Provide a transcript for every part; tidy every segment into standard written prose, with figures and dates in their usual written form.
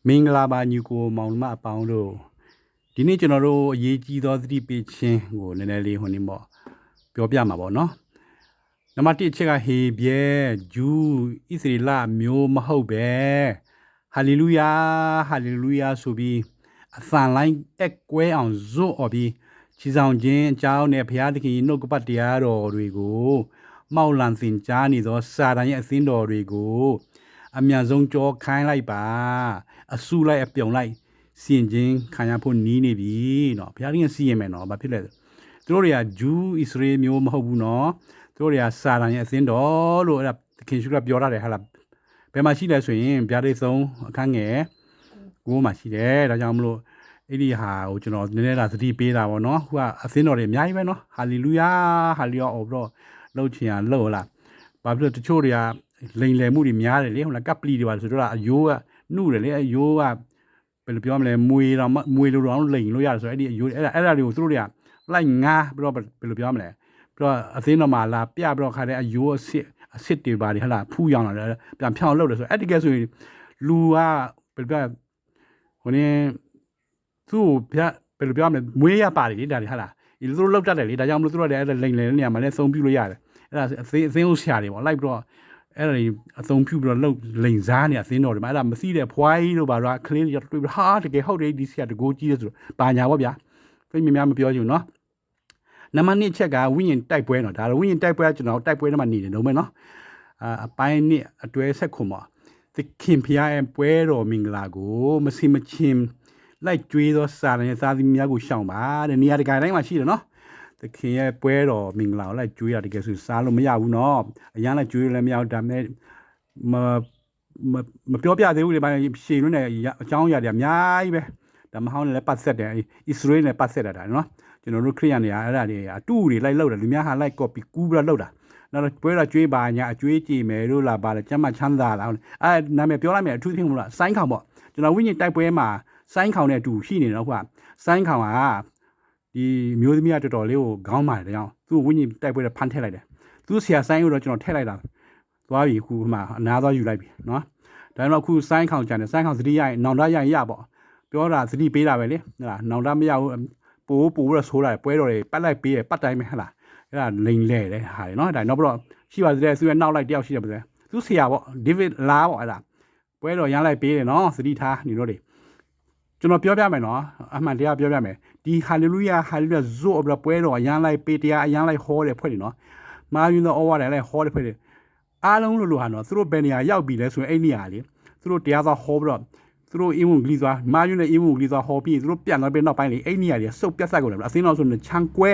မင်္ဂလာပါညီကိုမောင်နှမအပေါင်းတို့ဒီနေ့ကျွန်တော်တို့အရေးကြီးသောသတိပေးခြင်းကိုနည်းနည်းလေးဟိုနေပေါ့ပြောပြမှာပေါ့နော်နံပါတ်1အချက်ကဟေဘဲဂျူးဣသရေလမျိုးမဟုတ်ပဲဟာလေလုယာဟာလေလုယာဆိုပြီးအသံလိုင်းအကွဲအောင်ဇွတ်អော်ပြီးခြေဆောင်ခြင်းအကြောင်းနဲ့ဘုရားသခင်နှုတ်ကပတ်တရားတော်တွေကိုမောက်လန်စင်ကြားနေသောစာတန်ရဲ့အသင်းတော်တွေကိုအမြန်ဆုံးကြောခိုင်းလိုက်ပါအဆုလိုက်အပြုံလိုက်စီရင်ခြင်းခံရဖို့နီးနေပြီเนาะဘုရားရှင်စီရင်မယ်เนาะဘာဖြစ်လဲသူတို့တွေကဂျူးဣသရေလမျိုးမဟုတ်ဘူးเนาะသူတို့တွေကစာတန်ရဲ့အသင်းတော်လို့အဲ့ဒါသခင်ရှုကပြောထားတယ်ဟာလားဘယ်မှာရှိလဲဆိုရင်ဗျာဒိတ်ဆုံးအခန်းငယ်ကိုမှာရှိတယ်ဒါကြောင့်မလို့အဲ့ဒီဟာကိုကျွန်တော်နည်းနည်းလာသတိပေးတာပေါ့เนาะခုကအသင်းတော်တွေအများကြီးပဲเนาะဟာလေလုယာဟာလေလုယာအော်ပြီးတော့လှုပ်ချင်ရလှုပ်လားဘာဖြစ်လို့တချို့တွေကလိန်လည်မှုတွေများတယ်လေဟုတ်လားကပ်ပလီတွေပါဆိုတော့အယိုးကနှုတယ်လေအယိုးကဘယ်လိုပြောမလဲမွေလိုတော့လိန်လို့ရတယ်ဆိုတော့အဲ့ဒီအယိုးအဲ့ဒါတွေကိုသူတို့တွေကလိုက်ငားပြီးတော့ဘယ်လိုပြောမလဲပြီးတော့အသင်းတော်မှာလာပြပြီးတော့ခါတဲ့အယိုးအစ်တွေပါတွေဟလာဖူးရောင်လာတယ်ပြန်ဖြောင်းလုပ်တယ်ဆိုတော့အဲ့ဒီကဲဆိုရင်လူကဘယ်လိုပြောဟိုနေသူ့ဘယ်လိုပြောမလဲမွေးရပါတယ်လေဒါတွေဟလာဒီလိုလောက်တတ်တယ်လေဒါကြောင့်မလို့သူတို့ကလည်းအဲ့ဒါလိန်လည်တဲ့နေရာမှာလည်းသုံးပြလို့ရတယ်အဲ့ဒါအသင်းဥဆရာတွေပေါ့လိုက်ပြီးတော့အဲ့ဒါကြီးအသုံးပြုပြီးတော့လှုပ်လိန်စားနေအသင်းတော်တွေမှာအဲ့ဒါမသိတဲ့ဖွားကြီးတို့ဘာလို့ကလင်းတွေတွေ့ပြီးဟာတကယ်ဟုတ်တယ်ဒီဆရာတကူကြီးတယ်ဆိုတော့ပါညာပေါ့ဗျာဖိမြင်များမပြောချင်ဘူးနော်နံပါတ်2ချက်ကဝိညာဉ်တိုက်ပွဲနော်ဒါတော့ဝိညာဉ်တိုက်ပွဲကျွန်တော်တိုက်ပွဲထဲမှာနေတယ်တော့မယ်နော်အပိုင်းနှစ်အတွဲဆက်ခွန်ပါသခင်ဖျားရဲ့ပွဲတော်မင်္ဂလာကိုမစီမချင်းလိုက်ကြွေးသောစာရန်စာသမီးများကိုရှောင်ပါတဲ့နေရာတကာတိုင်းမှာရှိတယ်နော်သခင်ရဲ့ပွဲတော်မင်္ဂလာကိုလိုက်ကြွေးရတကယ်ဆိုစားလို့မရဘူးနော်အရန်လိုက်ကြွေးလည်းမရဘူးဒါမဲ့မပြောပြသေးဘူးလေရှေ့လို့နဲ့အကြောင်းအရာတွေအများကြီးပဲဒါမဟောင်းလည်းပတ်သက်တယ်ဣသရေလနဲ့ပတ်သက်တာနော်ကျွန်တော်တို့ခရိယန်တွေကအဲ့ဒါတွေအတူတွေလိုက်လောက်တယ်လူများဟာလိုက် copy ကူးပြီးတော့လောက်တာနောက်တော့ပွဲတော်ကြွေးပါညာအကျွေးကြည်မယ်လို့လာပါလေကျမ်းမချမ်းသာလားအဲ့နာမည်ပြောလိုက်မယ်အထူးသဖြင့်မလားဆိုင်းခေါင်ပေါ့ကျွန်တော်ဝိညာဉ်တိုက်ပွဲမှာဆိုင်းခေါင်နဲ့အတူရှိနေတော့ကွာဆိုင်းခေါင်ကဒီမျိုးသမီးကတော်တော်လေးကိုခေါင်းမာတယ်ကြောင်းသူ့ဝိညာဉ်တိုက်ပွဲနဲ့ဖမ်းထည့်လိုက်တယ်သူ့ဆရာဆိုင်းကိုတော့ကျွန်တော်ထည့်လိုက်တာသွားပြီခုမှအနာသွားယူလိုက်ပြီနော်ဒါတော့ခုဆိုင်းခေါင်ကြတယ်ဆိုင်းခေါင်သတိရရင်နောင်တရရင်ရပေါ့ပြောတာသတိပေးတာပဲလေဟလားနောင်တမရဘူးပိုးတော့ဆိုးလာပွဲတော်တွေပတ်လိုက်ပေးတယ်ပတ်တိုင်းပဲဟလားအဲ့ဒါလိန်လဲတယ်ဟာနော်ဒါနောက်ပြီးတော့ရှိပါသေးတယ်သူရဲ့နောက်လိုက်တယောက်ရှိတယ်ပါစေသူဆရာပေါ့ဒေးဗစ်လာပေါ့အဲ့ဒါပွဲတော်ရမ်းလိုက်ပေးတယ်နော်သတိထားနေတော့တွေကျွန်တော်ပြောပြမယ်နော်အမှန်တရားပြောပြမယ်ဒီဟာလေလုယာဟာလေလုယာဇို့အဘပွဲတော်ရမ်းလိုက်ပေးတရားအရမ်းလိုက်ဟောတယ်ဖွဲ့တယ်နော်မာယူသောဩဝါဒလည်းဟောတယ်ဖွဲ့တယ်အားလုံးလို့ဟာနော်သူတို့ဘယ်နေရာရောက်ပြီလဲဆိုရင်အဲ့နေရာလေသူတို့တရားသာဟောပြီးတော့သူတို့အင်းဝင်ကလေးသွားမာယူနဲ့အင်းဝင်ကလေးသွားဟောပြီးသူတို့ပြန်သွားပြီးနောက်ပိုင်းလေအဲ့နေရာတွေစုပ်ပြတ်ဆက်ကုန်တယ်အသင်းတော်ဆိုနေချန်ကွဲ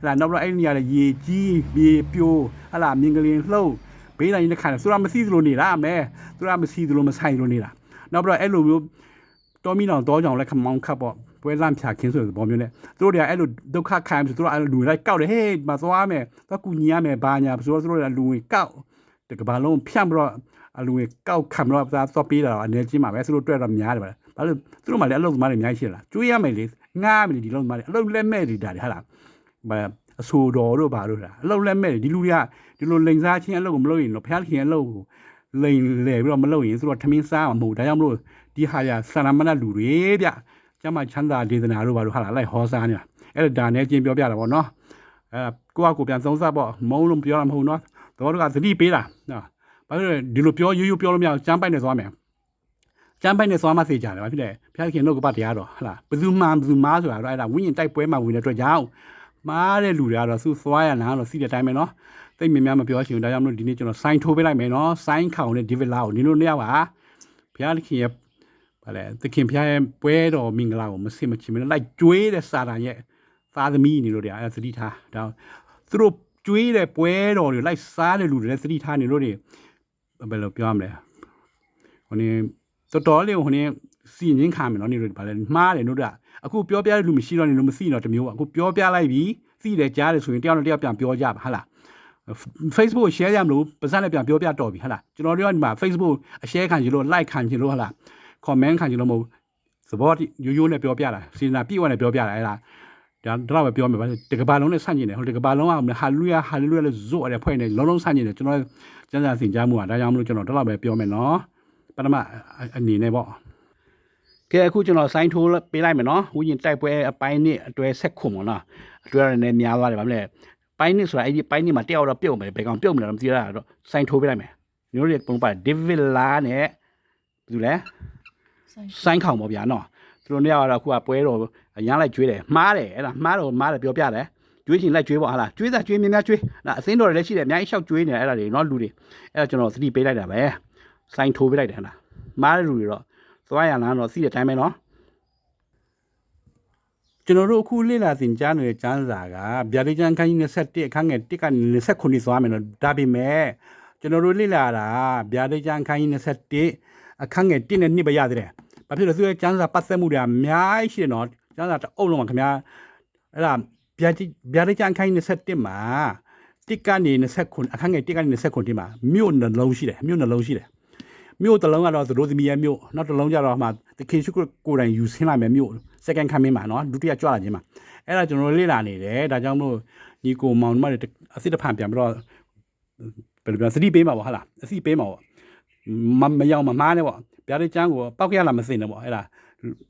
ဟလာနောက်တော့အဲ့နေရာလေရေကြီးရေပြိုးဟလာမြင်ကလေးလှုပ်ဘေးတိုင်းနဲ့ခံတယ်သူကမသိသလိုနေတာမဲသူကမသိသလိုမဆိုင်သလိုနေတာနောက်ပြီးတော့အဲ့လိုမျိုးတော်မီနောင်တော့ကြောင်လက်ခမောင်းခတ်ပေါ့ပွဲလန့်ဖြာခင်းဆိုတဲ့ပုံမျိုးနဲ့သူတို့တွေကအဲ့လိုဒုက္ခခံပြီးသူတို့အဲ့လိုလူလိုက်ကောက်တယ်ဟေးမသွားမယ်သွားကူညီရမယ်ဘာညာဆိုတော့သူတို့ကလူဝင်ကောက်တကဘာလုံးဖြန့်ပြီးတော့အလူဝင်ကောက်ခံတော့သွားပေးတာအနေချင်းမှာပဲသူတို့တွေ့တော့များတယ်ဗျဘာလို့သူတို့မှလည်းအလုပ်သမားတွေအများကြီးရှိလားကျွေးရမယ်လေငားမယ်ဒီလုံးသမားတွေအလုပ်လက်မဲ့တွေဒါတွေဟာလားအဆိုတော်တို့ဘာလို့လားအလုပ်လက်မဲ့တွေဒီလူတွေကဒီလိုလိန်စားချင်းအလုပ်ကိုမလုပ်ရင်တော့ဖျားခင်အလုပ်ကိုလိန်လေပြီးတော့မလုပ်ရင်သူတို့ထမင်းစားမှာမဟုတ်ဒါကြောင့်မလို့ဒီဟာရဆန္ဒမနလူတွေဗျကျမချမ်းသာဒေသနာတို့ဘာလို့ဟာလားလိုက်ဟောစားနေတာအဲ့ဒါနဲ့ချင်းပြောပြတာပေါ့နော်ကိုပြန်သုံးစားပေါ့မုံလုံးပြောတာမဟုတ်နော်တော်တို့ကသတိပေးတာနော်ဘာလို့ဒီလိုပြောရိုးပြောလို့မရကျမ်းပိုက်နဲ့သွားမယ်ကျမ်းပိုက်နဲ့သွားမှသိကြတယ်ဘာဖြစ်လဲဖျားခင်တို့ကပတ်တရားတော်ဟလားဘယ်သူမာဆိုတာတော့အဲ့ဒါဝိညာဉ်တိုက်ပွဲမှာဝင်တဲ့အတွက်ကြောင့်မားတဲ့လူတွေကတော့သူ့သွားရနာတော့စီးတဲ့အတိုင်းပဲနော်သိမြင်များမပြောချင်ဘူးဒါကြောင့်မလို့ဒီနေ့ကျွန်တော်စိုင်းထိုးပေးလိုက်မယ်နော်စိုင်းခေါင်နဲ့ဒီဗစ်လာကိုနင်တို့နှစ်ယောက်ဟာဖျားခင်ရဲ့ဘာလဲသခင်ဖျားရဲ့ပွဲတော်မင်္ဂလာကိုမစစ်မချင်မလိုက်ကျွေးတဲ့စာတန်ရဲ့သားသမီးနေလို့တရားသတိထားဒါသူတို့ကျွေးတဲ့ပွဲတော်တွေလိုက်စားတဲ့လူတွေလည်းသတိထားနေလို့တွေဘယ်လိုပြောမလဲဟိုနေတော်လေးဟိုနေစီရင်ခံမယ်နော်နေလို့ဘာလဲမှားတယ်တို့ကအခုပြောပြတဲ့လူမရှိတော့နေလို့မသိတော့တမျိုးအခုပြောပြလိုက်ပြီးသိတယ်ကြားတယ်ဆိုရင်တယောက်နဲ့တယောက်ပြန်ပြောကြပါဟာလား Facebook ကို share ရမလို့ပါစနဲ့ပြန်ပြောပြတော့ပြီဟာလားကျွန်တော်တို့ကဒီမှာ Facebook အ share ခံချင်လို့ like ခံချင်လို့ဟာလား comment ခံချင်လို့မဟုတ်သဘောရိုးနဲ့ပြောပြတာစေနာပြည့်ဝနဲ့ပြောပြတာအဲ့ဒါတော့ပဲပြောမယ်ဗျာတကဘာလုံးနဲ့ဆန့်ကျင်တယ်ဟိုတကဘာလုံးကဟာလေလုယာဟာလေလုယာလို့ဇို့ရတဲ့ဖွဲ့နေလုံးလုံးဆန့်ကျင်တယ်ကျွန်တော်ကျမ်းစာသင်ကြားမှုอ่ะဒါကြောင့်မလို့ကျွန်တော်တော့ပဲပြောမယ်နော်ပထမအနေနဲ့ပေါ့ ကဲအခုကျွန်တော်ဆိုင်းထိုးပေးလိုက်မယ်နော်ဝိညာဉ်တိုက်ပွဲအပိုင်းနှစ်အတွဲဆက်ခုမနော်အတွဲရနေများသွားတယ်ဗာမလဲပိုင်းနှစ်ဆိုတာအဲ့ဒီပိုင်းနှစ်မှာတယောက်တော့ပြုတ်မယ်ဘယ်ကောင်ပြုတ်မလဲတော့မသိရတော့ဆိုင်းထိုးပေးလိုက်မယ်မျိုးတွေပုံပါဒေးဗစ်လာနဲ့ဘယ်သူလဲဆိုင်းခေါင်ပေါ့ဗျာနော်သူတို့နှစ်ယောက်တော့အခုကပွဲတော်ရမ်းလိုက်ကျွေးတယ်မှားတယ်အဲ့ဒါမှားတယ်ပြောပြတယ်ကျွေးချင်လိုက်ကျွေးပေါ့ဟာလားကျွေးတာကျွေးမြများကျွေးနော်အစင်းတော်တွေလည်းရှိတယ်အများကြီးလျှောက်ကျွေးနေတယ်အဲ့ဒါတွေနော်လူတွေအဲ့ဒါကျွန်တော်သတိပေးလိုက်တာပဲဆိုင်းထိုးပေးလိုက်တယ်ဟလားမှားတဲ့လူတွေတော့သွားရလားတော့စီးတဲ့အတိုင်းပဲနော်ကျွန်တော်တို့အခုလေ့လာသင်ကြားနေတဲ့ကျမ်းစာကဗျာဒိတ်ကျမ်းခန်းကြီး21အခန်းငယ်1ကနေ29သွားမယ်နော်ဒါပေမဲ့ကျွန်တော်တို့လေ့လာတာဗျာဒိတ်ကျမ်းခန်းကြီး21အခန်းငယ်1နဲ့2ပဲရသေးတယ်ဘာဖြစ်လို့သူရဲ့ကျမ်းစာပတ်သက်မှုတွေအများကြီးရှိတယ်နော်ကျမ်းစာတအုပ်လုံးပါခင်ဗျာအဲ့ဒါဗျာဒိတ်ကျမ်းခန်းကြီး21မှာ1ကနေ29အခန်းငယ်1ကနေ29မှာမြို့နှလုံးရှိတယ်မြို့နှလုံးရှိတယ်မြို့တစ်လုံးကတော့သတို့သမီးရဲ့မြို့နောက်တစ်လုံးကျတော့မှသခင်ရှုကိုယ်တိုင်ယူဆင်းလိုက်မယ်မြို့ second coming မှာနော်ဒုတိယကြွလာခြင်းမှာအဲ့ဒါကျွန်တော်လေ့လာနေတယ်ဒါကြောင့်မို့ညီကိုမောင်မတွေအစစ်တဖန်ပြန်ပြီးတော့ဘယ်လိုပြောစတိပေးမှာပေါ့ဟာလားအစီပေးမှာပေါ့မရောက်မမားနဲ့ပေါ့ဗျာဒိတ်ကျမ်းကိုပောက်ရလာမစင်နဲ့ပေါ့အဲ့ဒါ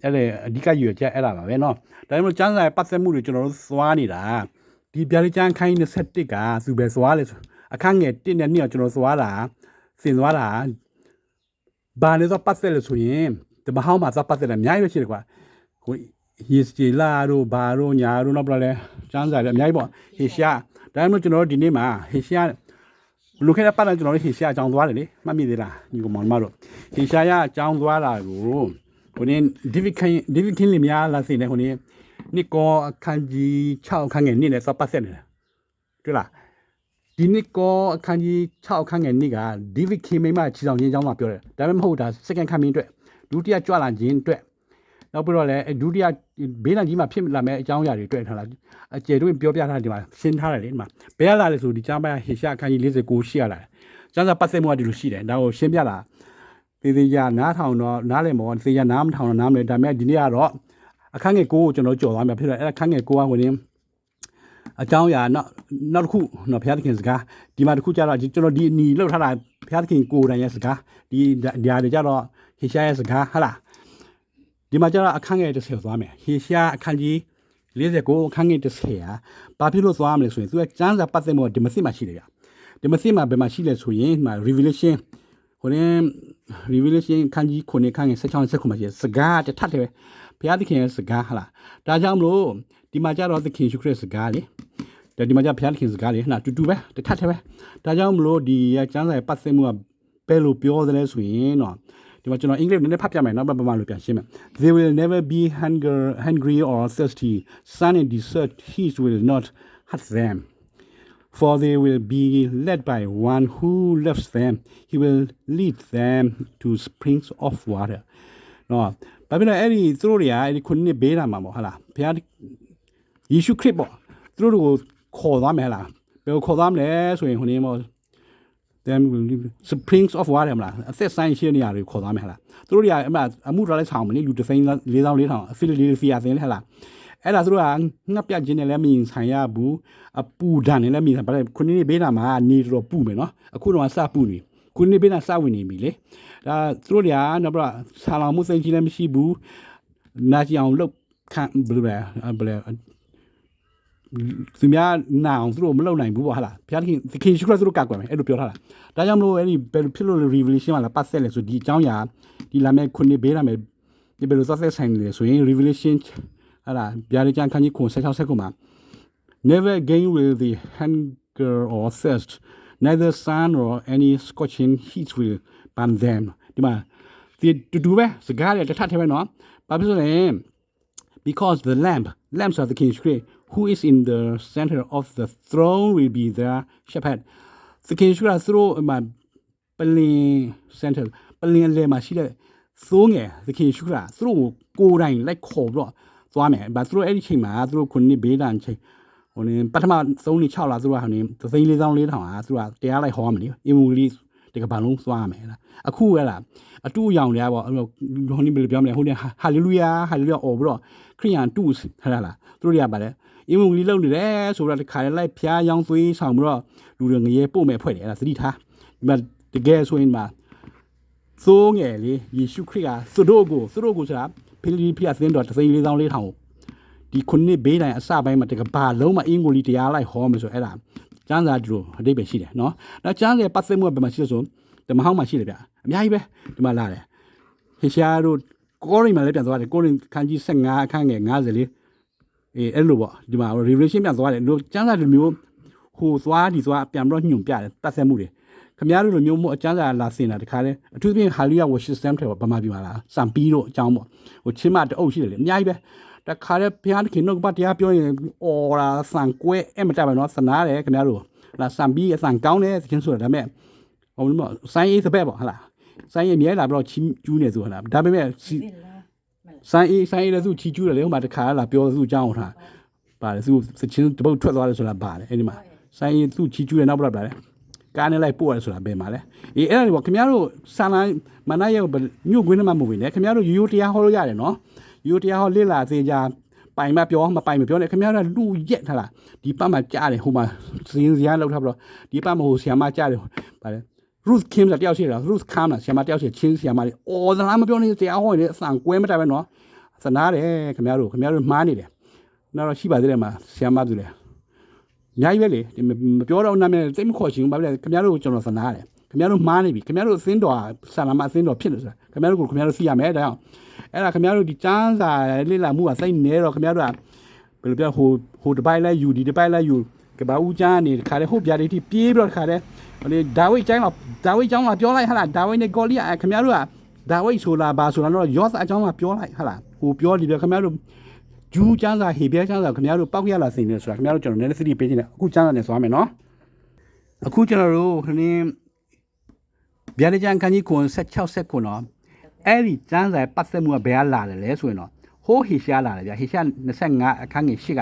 အဓိကယူရချက်အဲ့ဒါပါပဲနော်ဒါကြောင့်မို့ကျမ်းစာရဲ့ပတ်သက်မှုတွေကျွန်တော်တို့သွားနေတာဒီဗျာဒိတ်ကျမ်းခိုင်း21ကသူပဲသွားလေအခန်းငယ်1နဲ့2ကကျွန်တော်သွားတာစင်သွားတာဘာလဲဆိုပတ်သက်လို့ဆိုရင်ဒီမဟောင်းမှာစပတ်သက်တယ်အများကြီးပဲရှိတယ်ကွာဟိုဟီစတီလာတို့ဘာတို့ညာတို့နောက်ပြလဲကျန်းစာတယ်အများကြီးပေါ့ဟေရှာဒါမှမဟုတ်ကျွန်တော်တို့ဒီနေ့မှာဟေရှာလူခဲတဲ့ပတ်လည်းကျွန်တော်တို့ဟေရှာအကြောင်းသွားတယ်လေမှတ်မိသေးလားညီကောင်မတို့ဟေရှာရအကြောင်းသွားတာကိုဟိုနေ့ဒီဗစ်ခင်းလီများလာစင်တယ်ဟိုနေ့နိကောအခန်းကြီး6အခန်းငယ်2နဲ့စပတ်သက်နေတယ်တွေ့လားဒီနှစ်ကောအခန်းကြီး6အခန်းငယ်2ကဒီဗစ်ခင်းမိမချီဆောင်ခြင်းအကြောင်းမှာပြောတယ်ဒါပေမဲ့မဟုတ်တာ second coming အတွက်ဒုတိယကြွလာခြင်းအတွက်နောက်ပြီးတော့လည်းဒုတိယဘေးလန့်ကြီးမှာဖြစ်လာမဲ့အကြောင်းအရာတွေတွေ့ထားလားအကျေတို့ပြောပြထားတယ်ဒီမှာရှင်းထားတယ်လေဒီမှာဘယ်လာလဲဆိုဒီကျမ်းပိုင်းဟေရှာအခန်းကြီး49ရှိရလာတယ်ကျမ်းစာပတ်သက်မှုကဒီလိုရှိတယ်ဒါကိုရှင်းပြတာသေသေးရနားထောင်တော့နားလည်မောသေရနားမထောင်တော့နားမလဲဒါပေမဲ့ဒီနေ့ကတော့အခန်းငယ်9ကိုကျွန်တော်ကြော်သွားမှာဖြစ်တယ်အဲ့အခန်းငယ်9ကဝင်နေအကြောင်းအရာနောက်တစ်ခုနော်ဘုရားသခင်စကားဒီမှာတစ်ခုကြတော့ကျွန်တော်ဒီအနီလောက်ထားတာဘုရားသခင်ကိုယ်တိုင်ရဲ့စကားဒီနေရာတွေကြတော့ဟေရှာရဲ့စကားဟာလားဒီမှာကျတော့အခန်းငယ်30သွားမယ်ဟေရှာအခန်းကြီး49အခန်းငယ်30ဟာဘာဖြစ်လို့သွားမလဲဆိုရင်သူကကျမ်းစာပတ်သက်မှုဒီမစစ်မှာရှိတယ်ဗျဒီမစစ်မှာဘယ်မှာရှိလဲဆိုရင်ဒီမှာ revelation ဟိုနေ revelation ခန်းကြီး9ခန်းငယ်16 19မှာရှိစကားတထပ်တယ်ဘုရားသခင်ရဲ့စကားဟာလားဒါကြောင့်မလို့ဒီမှာကျတော့သခင်ယေရှုခရစ်စကားလေဒီမှာကျဘုရားသခင်စကားလေဟာတူတူပဲတထပ်တယ်ပဲဒါကြောင့်မလို့ဒီကျမ်းစာရဲ့ပတ်သက်မှုကဘယ်လိုပြောသလဲဆိုရင်တော့ဒီမှာကျွန်တော်အင်္ဂလိပ်နည်းနည်းဖတ်ပြမယ်နောက်ဘာမှလို့ပြန်ရှင်းမယ် They will never be hungry or thirsty sun and desert heat will not hurt them for they will be led by one who loves them he will lead them to springs of water နော်ဘာဖြစ်လဲအဲ့ဒီသူတို့တွေကအဲ့ဒီခုနှစ်ဘေးတာမှာပေါ့ဟာလားဘုရားယေရှုခရစ်ပေါ့သူတို့ကိုခေါ်သွားမယ်ဟာလားဘယ်ကိုခေါ်သွားမလဲဆိုရင်ဟိုနေမော them springs of water မလားအသက်ဆိုင်ရှိနေရတယ်ခေါ်သွားမယ်ဟာလားသူတို့တွေကအမှုတော်လဲဆောင်မလို့လူ3,400ဖိလဒယ်ဖီယာသင်လဲဟာလားအဲ့ဒါသူတို့ကငှက်ပြခြင်းနဲ့လည်းမရင်ဆိုင်ရဘူးအပူဓာတ်နဲ့လည်းမရင်ဆိုင်ဘာလဲခုနှစ်ဘေးတာမှာနေတော်ပူမယ်နော်အခုတော့စပူနေခုနှစ်ဘေးတာစဝင်နေပြီလေဒါသူတို့တွေကနောက်ပြီးဆာလောင်မှုစိတ်ကြီးလည်းမရှိဘူးနာကြအောင်လုပ်ခံဘယ်လိုသူများနာအောင်သူတို့မလုပ်နိုင်ဘူးပေါ့ဟာလားဘုရားသခင်ရှုခရစ်သူတို့ကကွယ်မယ်အဲ့လိုပြောထားတာဒါကြောင့်မလို့အဲ့ဒီဘယ်လိုဖြစ်လို့ revelation မှာလာပတ်သက်လဲဆိုဒီအကြောင်းအရာဒီလာမဲ့ခုနှစ်ဘေးလာမဲ့ဒီဘယ်လိုသက်သက်ဆိုင်လဲဆိုရင် revelation ဟာလားဗျာဒိတ်ကျမ်းခန်းကြီး16 19မှာ never again will the hunger or thirst neither sun or any scorching heat will burn them ဒီမှာဒီတူပဲစကားရတထထဲပဲနော်ဘာဖြစ်လို့လဲ because the lamps of the king who is in the center of the throne will be their shepherd သခင်ရှုရာသူတို့မှာပလင် center ပလင်လေမှာရှိတဲ့သိုးငယ်သခင်ရှုရာသူတို့ကိုယ်တိုင်လိုက်ခေါ်ပြီးတော့သွားမယ်ဘာသူတို့အဲ့ဒီချိန်မှာသူတို့ခုနှစ်ဘေးတန်ချိန်ဟိုနေပထမ3နှစ်6လသူတို့ဟာနေ3,400ဟာသူတို့တရားလိုက်ဟောရမယ်လေအင်မူလီတကဘာလုံးသွားရမယ်လားအခုဟဲ့လားအတူရောင်တွေပေါ့ဟိုနေဘယ်လိုပြောမလဲဟိုနေဟာလေလုယာဟာလေလုယာအော်ပြီးတော့ခရိယန်တူဟဲ့လားသူတို့တွေကပါတယ်အင်မူလီလုံနေတယ်ဆိုတော့တခါလိုက်ဖျားရောင်းသွေးဆောင်ပြီးတော့လူတွေငရဲပို့မဲ့ဖွဲ့တယ်အဲ့ဒါသတိထားဒီမှာတကယ်ဆိုရင်မှာသိုးငယ်လေယေရှုခရစ်ကသူတို့ကိုဆိုတာ ဖိလိဖိအသင်းတော်3လေးဆောင်လေးထောင်ဒီခုနှစ်ဘေးတိုင်းအစပိုင်းမှာတကဘာလုံးမအင်္ဂိုလီတရားလိုက်ဟောမယ်ဆိုအဲ့ဒါကျမ်းစာတူအတိတ်ပဲရှိတယ်နော်ဒါကျမ်းစာပတ်သက်မှုပဲမှာရှိဆိုဓမ္မဟောင်းမှာရှိတယ်ဗျအများကြီးပဲဒီမှာလာတယ်ဟေရှာတို့ကိုရိမ်မှာလည်းပြန်သွားတယ်ကိုရိမ်ခန်းကြီး15အခန်းငယ်54အဲ့လိုပေါ့ဒီမှာ revelation ပြန်သွားတယ်လို့ကျမ်းစာလိုမျိုးဟိုသွားဒီသွားပြန်ပြီးတော့ညွှန်ပြတယ်တတ်ဆက်မှုတွေခင်ဗျားတို့လိုမျိုးမို့အကျမ်းစာလာစင်တာတခါလဲအထူးသဖြင့်ဟာလီယာဝရှစ်စတမ်ထဲဗမာပြည်မှာလားစံပီးတို့အကြောင်းပေါ့ဟိုချင်းမတအုပ်ရှိတယ်လေအများကြီးပဲတခါလဲဘုရားသခင်တို့ကတရားပြောရင်အော်လာစံကွဲအဲ့မတတ်ပါနော်စနာတယ်ခင်ဗျားတို့လာစံပီးအစံကောင်းတယ်သခင်ဆိုတာဒါပေမဲ့ဟိုလိုဆိုင်းအေးစပက်ပေါ့ဟာလားဆိုင်းအေးမြဲလာပြီးတော့ချီကျူးနေဆိုဟာလားဒါပေမဲ့ဆိုင်းအေးလည်းသူချီကျူးတယ်လေဟိုမှာတခါလာပြောသူအကြောင်းထားပါတယ်သူစချင်းတပုတ်ထွက်သွားတယ်ဆိုတာပါတယ်အဲ့ဒီမှာဆိုင်းအေးသူချီကျူးတယ်နောက်ပြပါတယ်ကားနဲ့လိုက်ပို့ရတယ်ဆိုတာဘယ်မှာလဲအဲ့ဒါတွေပေါ့ခင်ဗျားတို့ဆန်လိုင်းမနာရဲ့မြို့ကွင်းထဲမှာမဟုတ်ဘူးလေခင်ဗျားတို့ရိုးတရားဟောလို့ရတယ်နော်ရိုးတရားဟောလေ့လာစေကြပိုင်မပြောမပိုင်မပြောနဲ့ခင်ဗျားတို့လူရက်ထားလားဒီပတ်မှာကြားတယ်ဟိုမှာစင်းစရာလောက်ထားပြီးတော့ဒီပတ်မှာဟိုဆရာမကြားတယ်ဗါလေ Ruth Kim တယောက်ရှိတယ် Ruth Kam ဆရာမတယောက်ရှိချင်းဆရာမလေးအော်သလားမပြောနေတရားဟောနေအစံကွဲမတိုင်ပဲနော်စနားတယ်ခင်ဗျားတို့မှားနေတယ်နောက်တော့ရှိပါသေးတယ်မှာဆရာမသူလေအများကြီးပဲလေမပြောတော့နာမည်စိတ်မခေါ်ချင်ဘူးဘာဖြစ်လဲခင်ဗျားတို့ကျွန်တော်စနားတယ်ခင်ဗျားတို့မှားနေပြီခင်ဗျားတို့အသင်းတော်ဆာလာမအသင်းတော်ဖြစ်လို့ဆိုတာခင်ဗျားတို့ကိုခင်ဗျားတို့သိရမယ်ဒါကြောင့်အဲ့ဒါခင်ဗျားတို့ဒီကျမ်းစာလေ့လာမှုကစိတ်နေတော့ခင်ဗျားတို့ကဘယ်လိုပြောဟိုတစ်ပိုက်လိုက်ယူဒီတစ်ပိုက်လိုက်ယူကဘာဦးကျမ်းနေခါတဲ့ဟုတ်ပြားတွေထိပြေးပြီးတော့ခါတဲ့ဟိုလေဒါဝိတ်ကျမ်းလာပြောလိုက်ဟာလားဒါဝိတ်နဲ့ဂေါလိယခင်ဗျားတို့ကဒါဝိတ်ဆိုတာဘာဆိုတာတော့ယောသအကြောင်းကပြောလိုက်ဟာလားဟိုပြောဒီပြောခင်ဗျားတို့ဂျူးကျမ်းစာဟေဘဲကျမ်းစာခင်ဗျားတို့ပောက်ရလာစင်နေဆိုတာခင်ဗျားတို့ကျွန်တော်လည်းသတိပေးခြင်းနဲ့အခုကျမ်းစာနဲ့သွားမယ်နော်အခုကျွန်တော်တို့ခင်းဗျာဒိတ်ကျမ်းခန်းကြီးကို16ခုနော်အဲ့ဒီကျမ်းစာပတ်သက်မှုကဘယ်ကလာတယ်လဲဆိုရင်တော့ဟိုးဟေရှာလာတယ်ဗျာဟေရှာ25အခန်းငယ်8က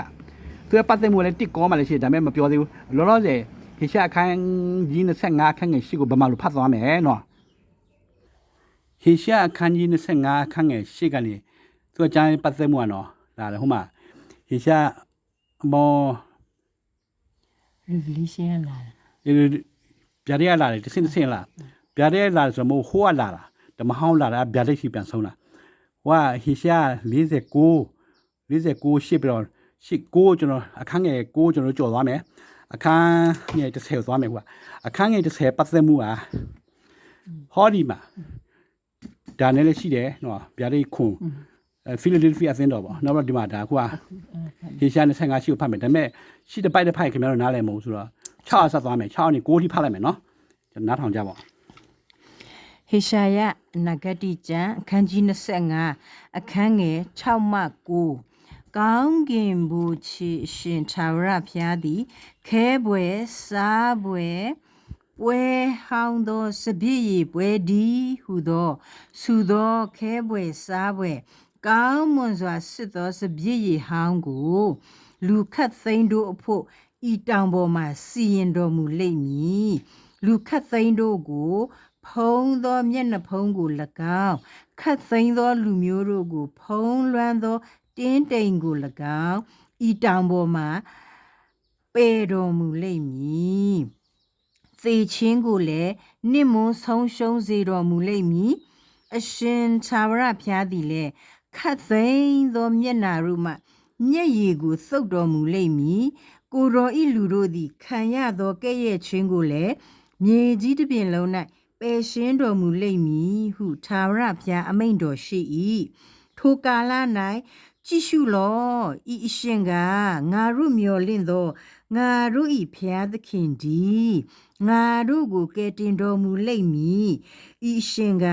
သူကပတ်သက်မှုလည်းတစ်ကောမှလည်းရှိတယ်ဒါပေမဲ့မပြောသေးဘူးလောလောဆယ်ဟေရှာအခန်းကြီး25အခန်းငယ်8ကိုဗမာလိုဖတ်သွားမယ်နော်ဟေရှာအခန်းကြီး25အခန်းငယ်8ကနေသူကကျမ်းပတ်သက်မှုကနော်လာတယ်ဟိုမှာဟေရှာမော revelation လာ ဗျာဒိတ်လာတယ်တစ်စင်းလာဗျာဒိတ်လာဆိုတော့ဟိုကလာတာဓမ္မဟောင်းလာတာဗျာဒိတ်ရှိပြန်ဆုံးလာဟိုကဟေရှာ49ရှစ်ပြီးတော့9ကျွန်တော်အခန်းငယ်9ကျွန်တော်ကြော်သွားမယ်အခန်းငယ်30သွားမယ်ကွာအခန်းငယ်30ပတ်သက်မှုဟာဟောဒီမှာဒါနဲ့လည်းရှိတယ်နော်ဗျာဒိတ်ခွန်ဖိလဒယ်ဖီအသင်းတော်ပေါ့နောက်တော့ဒီမှာဒါခုကဟေရှာ25ရှိကိုဖတ်မယ်ဒါပေမဲ့ရှိတဲ့ပိုက်တဲ့ဖိုက်ခင်ဗျားတို့နားလည်မဟုတ်ဆိုတော့6ဆက်သွားမယ်6နဲ့9ထိဖတ်လိုက်မယ်နော်ကျွန်တော်နားထောင်ကြပါဟေရှာယနဂတိကျမ်းအခန်းကြီး25အခန်းငယ်6မှ9ကောင်းကင်ဘုချီရှင်သာဝရဖျားသည်ခဲပွဲစားပွဲပွဲဟောင်းသောစပြည့်ရည်ပွဲဒီဟုသောစုသောခဲပွဲစားပွဲကောင်းမွန်စွာစစ်သောစပြည့်ရည်ဟောင်းကိုလူခတ်သိန်းတို့အဖို့ဤတောင်ပေါ်မှစီရင်တော်မူလိမ့်မည်လူခတ်သိန်းတို့ကိုဖုံးသောမျက်နှာဖုံးကို၎င်းခတ်သိမ်းသောလူမျိုးတို့ကိုဖုံးလွှမ်းသောတင်းတိမ်ကို၎င်းဤတောင်ပေါ်မှပေတော်မူလိမ့်မည်သေချင်းကိုလည်းနှိမွန်းဆုံးရှုံးစေတော်မူလိမ့်မည်အရှင်သာဝရဘုရားသည်လည်းခတ်သိမ်းသောမျက်နှာတို့မှမျက်ရည်ကိုသုတ်တော်မူလိမ့်မည်ကိုတော်ဤလူတို့သည်ခံရသောကဲ့ရဲ့ခြင်းကိုလည်းမြေကြီးတစ်ပြင်လုံး၌ပယ်ရှင်းတော်မူလိမ့်မည်ဟုသာဝရဘုရားအမိန့်တော်ရှိ၏ထိုကာလ၌ကြည့်ရှုလော့ဤအရှင်ကငါတို့မျှော်လင့်သောငါတို့ဤဘုရားသခင်ဒီငါတို့ကိုကယ်တင်တော်မူလိမ့်မည်ဤအရှင်က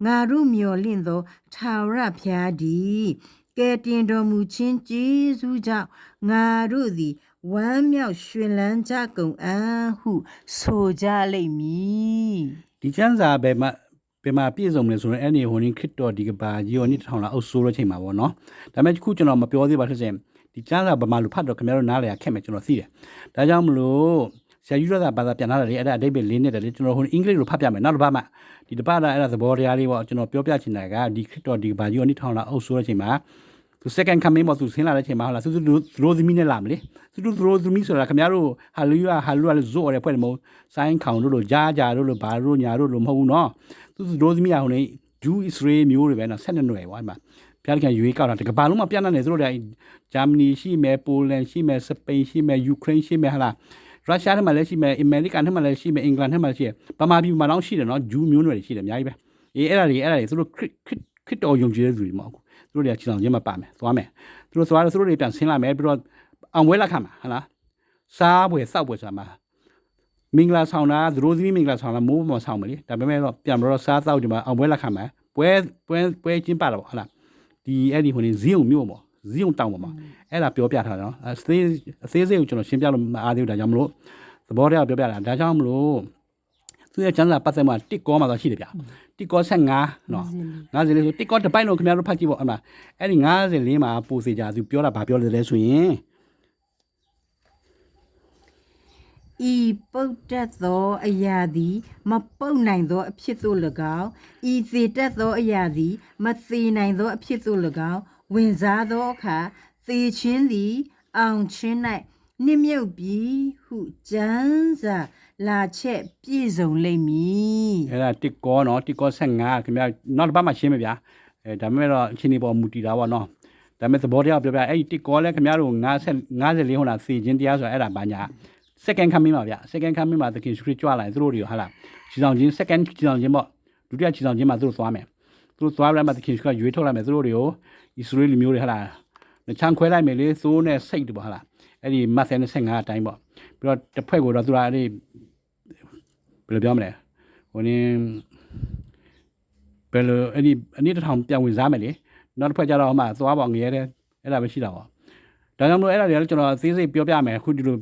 ငါတို့မျှော်လင့်သောသာဝရဘုရားဒီကယ်တင်တော်မူခြင်းကျေးဇူးကြောင့်ငါတို့သည်ဝမ်းမြောက်ရွှင်လန်းကြကုန်အံ့ဟုဆိုကြလိမ့်မည်ဒီကျမ်းစာဘယ်မှာပြည့်စုံလဲဆိုတော့အဲ့ဒီဟိုနင်းခရစ်တော်ဒီကဘာဂျီယိုနီထောင်လာအုပ်ဆိုးလို့ချိန်မှာပေါ့နော်ဒါပေမဲ့ခုကျွန်တော်မပြောသေးပါဖြစ်စေဒီကျမ်းစာဗမာလူဖတ်တော့ခင်ဗျားတို့နားလေရခက်မယ်ကျွန်တော်သိတယ်ဒါကြောင့်မလို့ဆရာယူရတာဘာသာပြန်လာတယ်လေအဲ့ဒါအတိတ်ပဲလေးနဲ့တယ်လေကျွန်တော်ဟိုအင်္ဂလိပ်လိုဖတ်ပြမယ်နောက်တစ်ပတ်မှဒီတစ်ပတ်ကအဲ့ဒါသဘောတရားလေးပေါ့ကျွန်တော်ပြောပြချင်တာကဒီခရစ်တော်ဒီကဘာဂျီယိုနီထောင်လာအုပ်ဆိုးတဲ့ချိန်မှာသူ second coming ပေါ့သူဆင်းလာတဲ့ချိန်မှာဟုတ်လားသူရိုးသမီးနဲ့လာမလေသူရိုးသမီးဆိုတာခင်ဗျားတို့ဟာလူရလည်းဇို့ရဲဖွဲ့တယ်မဟုတ်ဆိုင်းခေါင်တို့လိုကြားတို့လိုဘာတို့ညာတို့လိုမဟုတ်ဘူးနော်သူရိုးသမီးကဟိုနေဂျူးအစ္စရေးမျိုးတွေပဲနော်12နွယ်ပေါ့အဲ့မှာ ဖျားခင်ရွေးကောက်တာတကဘာလုံးမှာပြန့်နေသူတို့တွေဂျာမနီရှိမယ်ပိုလန်ရှိမယ်စပိန်ရှိမယ်ယူကရိန်းရှိမယ်ဟာလားရုရှားထဲမှာလည်းရှိမယ်အမေရိကန်ထဲမှာလည်းရှိမယ်အင်္ဂလန်ထဲမှာလည်းရှိတယ်ပမာပြည်မှာတော့ရှိတယ်နော်ဂျူးမျိုးနွယ်တွေရှိတယ်အများကြီးပဲအဲ့ဒါတွေသူတို့ခရစ်တော်ယုံကြည်တဲ့သူတွေမဟုတ်ဘူးသူတို့တွေကခြေဆောင်ခြင်းမှာပါမယ်သွားမယ်သူတို့သွားတော့သူတို့တွေပြန်ဆင်းလာမယ်ပြီးတော့အောင်ပွဲလက်ခံမှာဟာလားစားပွဲစောက်ပွဲဆိုတာမှာမင်္ဂလာဆောင်တာသူတို့သမီးမင်္ဂလာဆောင်တာမိုးပေါ်ဆောင်မလေဒါပေမဲ့တော့ပြန်ပြီးတော့စားစောက်ဒီမှာအောင်ပွဲလက်ခံမှာပွဲကျင်းပတာပေါ့ဟာလားဒီအဲ့ဒီဟိုနေဇီးုံမြို့ပေါ့ဇီးုံတောင်ပေါ်မှာအဲ့ဒါပြောပြထားတယ်နော်အသေးစိတ်ကိုကျွန်တော်ရှင်းပြလို့မအားသေးဘူးဒါကြောင့်မလို့သဘောတရားပြောပြတာဒါကြောင့်မလို့သူရဲ့ကျမ်းစာပတ်သက်မှာတစ်ကောမှာတော့ရှိတယ်ဗျတစ်ကော15နော်50လေးဆိုတစ်ကောတစ်ပိုက်လို့ခင်ဗျားတို့ဖတ်ကြည့်ပေါ့အမှအဲ့ဒီ54မှာပိုစေကြသူပြောတာဘာပြောလဲဆိုရင်ဤပုတ်တတ်သောအရာသည်မပုတ်နိုင်သောအဖြစ်သို့၎င်းဤစေတတ်သောအရာသည်မစေနိုင်သောအဖြစ်သို့၎င်းဝင်စားသောအခါသေခြင်းသည်အောင်ခြင်း၌နှိမ့်မြုပ်ပြီးဟုကျမ်းစာလာချက်ပြည့်စုံလိမ့်မည်အဲ့ဒါတစ်ကောနော်တစ်ကော15ခင်ဗျာနောက်တစ်ပတ်မှရှင်းမယ်ဗျာဒါပေမဲ့တော့အချိန်ဒီပေါ်မူတည်တာပေါ့နော်ဒါပေမဲ့သဘောတရားပြောပြအဲ့ဒီတစ်ကောလဲခင်ဗျားတို့54ဟိုလားစေခြင်းတရားဆိုတာအဲ့ဒါဘာညာsecond coming ပါဗျ second coming မှာသခင်ယေရှုခရစ်ကြွလာရင်သူတို့တွေဟာလားခြေဆောင်ခြင်း second ခြေဆောင်ခြင်းပေါ့ဒုတိယခြေဆောင်ခြင်းမှာသူတို့သွားမယ်သူတို့သွားပြီးမှသခင်ယေရှုကရွေးထုတ်လိုက်မယ်သူတို့တွေကိုဣသရေလလူမျိုးတွေဟာလားနှချမ်းခွဲလိုက်မယ်လေသိုးနဲ့စိတ်တွေပေါ့ဟာလားအဲ့ဒီမတ်ဆယ်25အတိုင်းပေါ့ပြီးတော့တစ်ဖွဲ့ကိုတော့သူကအဲ့ဒီဘယ်လိုပြောမလဲဟိုနေဘယ်လိုအဲ့ဒီအနည်းတစ်ထောင်ပြန်ဝင်စားမယ်လေနောက်တစ်ဖွဲ့ကျတော့ဟိုမှာသွားပေါ့ငရဲတဲ့အဲ့ဒါပဲရှိတာပေါ့ဒါကြောင့်မလို့အဲ့ဒါတွေလည်းကျွန်တော်အသေးစိတ်ပြောပြမယ်အခုဒီလို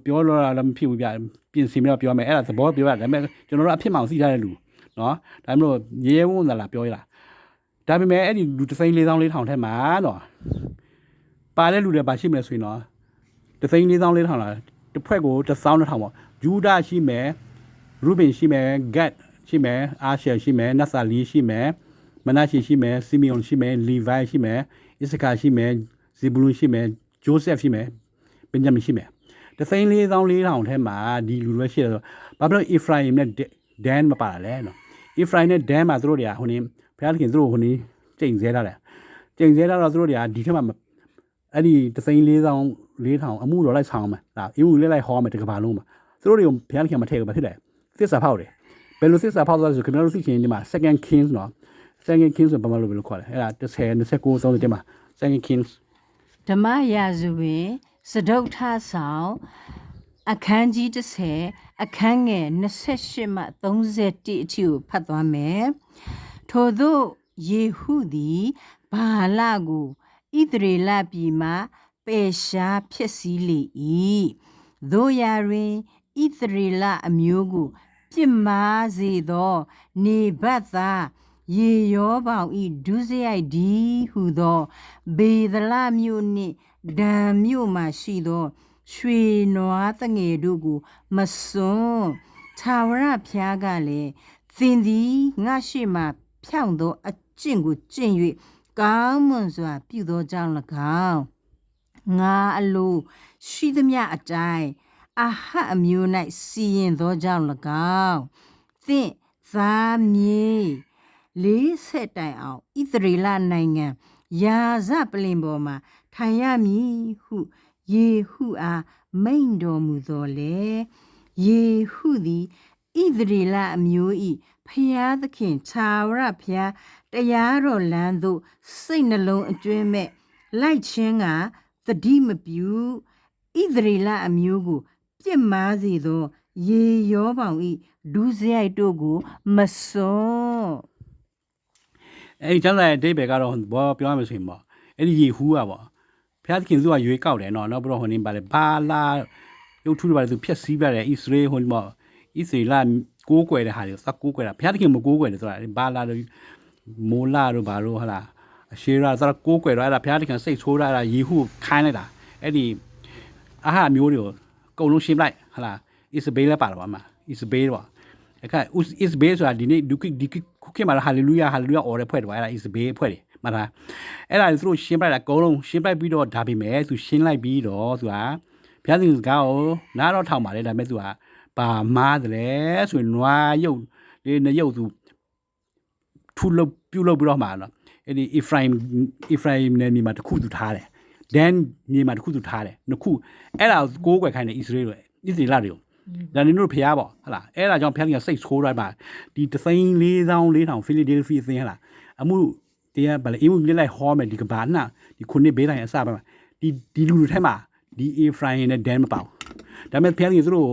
ပြောလို့လည်းမဖြစ်ဘူးဗျပြင်ဆင်ပြီးတော့ပြောမယ်အဲ့ဒါသဘောပြောရတယ်ဒါပေမဲ့ကျွန်တော်တို့အဖြစ်မှန်သိထားတဲ့လူနော်ဒါမှမဟုတ်ရဲရဲဝုန်းလာပြောရတာဒါပေမဲ့အဲ့ဒီလူ3,400,000ထဲမှာနော်ပါတဲ့လူတွေပါရှိမယ်ဆိုရင်နော်3,400,000လားတစ်ဖွဲ့ကို1,200,000ပေါ့ဂျူဒာရှိမယ်ရူဘင်ရှိမယ်ဂတ်ရှိမယ်အာရှယ်ရှိမယ်နတ်ဆာလီရှိမယ်မနာရှီရှိမယ်စီမီယွန်ရှိမယ်လီဗိုင်ရှိမယ်အစ္စကာရှိမယ်ဇေဘုလုန်ရှိမယ်ဂျိုးဆက်ရှိမယ်ဘင်ဂျမင်ရှိမယ်3,400,000ထဲမှာဒီလူတွေရှိတယ်ဆိုဘာဖြစ်လို့အီဖရာယမ်နဲ့ဒန်မပါလာလဲနော်အီဖရာယမ်နဲ့ဒန်မှာသူတို့တွေကဟိုနေဘုရားသခင်သူတို့ဟိုနေကျိန်ဆဲထားတယ်ကျိန်ဆဲထားတော့သူတို့တွေကဒီထက်မှအဲ့ဒီ3,400,000အမှုတော်လိုက်ဆောင်မှာဒါအမှုလေးလိုက်ဟောမယ်တကဘာလုံးမှာသူတို့တွေကိုဘုရားသခင်မထည့်ဘူးဘာဖြစ်လဲသစ္စာဖောက်တယ်ဘယ်လိုသစ္စာဖောက်သွားလဲဆိုခင်ဗျားတို့သိချင်ဒီမှာ second kings နော် second kings ဆိုဘာမှလို့ဘယ်လိုခေါ်လဲအဲ့ဒါ30 29 30တင်မှာ second kings ဓမ္မရာဇဝင်စတုထဆောင်အခန်းကြီး30အခန်းငယ်28မှ31အထိကိုဖတ်သွားမယ်ထို့သောယေဟုသည်ဘာလကိုဣသရေလပြည်မှပယ်ရှားဖြစ်စည်းလေ၏တို့ရာတွင်ဣသရေလအမျိုးကိုပြစ်မှားစေသောနေဗတ်သားယေရောဗောင်ဤဒုစရိုက်ဒီဟုသောဘေဒလမြို့နှင့်ဒံမြို့မှရှိသောရွှေနွားတငယ်တို့ကိုမစွန်းသာဝရဖျားကလည်းသင်သည်ငါရှိမှဖြောင့်သောအကျင့်ကိုကျင့်၍ကောင်းမွန်စွာပြုသောကြောင့်၎င်းငါအလိုရှိသမျှအတိုင်းအဟတ်အမျိုး၌စီရင်သောကြောင့်၎င်းသင်သားမြေ40တိုင်အောင်ဣသရေလနိုင်ငံယာဇပလင်ပေါ်မှာထိုင်ရမည်ဟုယေဟုအားမိန့်တော်မူသောလေယေဟုသည်ဣသရေလအမျိုး၏ဖျားသခင်သာဝရဖျားတရားတော်လမ်းသို့စိတ်နှလုံးအကျွမ်းမဲ့လိုက်ခြင်းကသတိမပြုဣသရေလအမျိုးကိုပြစ်မှားစေသောယေရောဗောင်၏ဒုစရိုက်တို့ကိုမစွန်းအဲ့ဒီကျမ်းစာရဲ့အဓိပ္ပာယ်ကတော့ဘောပြောရမယ်ဆိုရင်ပေါ့အဲ့ဒီယေဟူးอ่ะပေါ့ဘုရားသခင်သူကရွေးကောက်တယ်နော်နောက်ပြီးတော့ဟိုနေပါလေဘာလာရုပ်ထုတွေပါလေသူဖျက်ဆီးပြတယ်ဣသရေလဟိုဒီပေါ့ဣသရေလကိုးကွယ်တဲ့ဟာတွေစကိုးကွယ်တာဘုရားသခင်မကိုးကွယ်တယ်ဆိုတာဘာလာတို့မိုလာတို့ဘာလို့ဟာလားအရှေရာစကိုးကွယ်တော့အဲ့ဒါဘုရားသခင်စိတ်ဆိုးတာယေဟူးခိုင်းလိုက်တာအဲ့ဒီအဟာမျိုးတွေကိုအကုန်လုံးရှင်းလိုက်ဟာလားဣစဘေးလည်းပါတော့ပါမှာဣစဘေးပေါ့အခါဣစဘေးဆိုတာဒီနေ့ဒီခုခေတ်မှာဟာလေလုယာဟာလေလုယာအော်တဲ့ဖွဲ့တယ်အဲ့ဒါဣစဘေးဖွဲ့တယ်မှတ်လားအဲ့ဒါသူတို့ရှင်းပလိုက်တာအကုန်လုံးရှင်းပလိုက်ပြီးတော့ဒါပေမဲ့သူရှင်းလိုက်ပြီးတော့သူကဘုရားသခင်စကားကိုနားတော့ထောင်ပါလေဒါပေမဲ့သူကပါမားတယ်လေဆိုရင်နွားရုပ်လေးနှစ်ရုပ်သူထူလုပ်ပြုတ်လုပ်ပြီးတော့မှာနော် အဲ့ဒီ Ephraim နဲ့မြေမှာတစ်ခုသူထားတယ် Dan မြေမှာတစ်ခုသူထားတယ်နှစ်ခုအဲ့ဒါကိုကိုးကွယ်ခိုင်းတယ် Israel တွေ Israel တွေကိုဒါနေတို့ဖျားပေါ့ဟုတ်လားအဲ့ဒါကြောင့်ဖျားကစိတ်ဆိုးလိုက်ပါဒီ3,400,000 Philadelphia အသင်းဟလားအမှုတရားဗလဲအမှုမြစ်လိုက်ဟောမယ်ဒီကဘာနာဒီခုနှစ်ဘေးတိုင်းအစပါဒီလူတွေထဲမှာဒီ Ephraim နဲ့ Dan မပေါ့ဒါပေမဲ့ဖျားကြီးသူတို့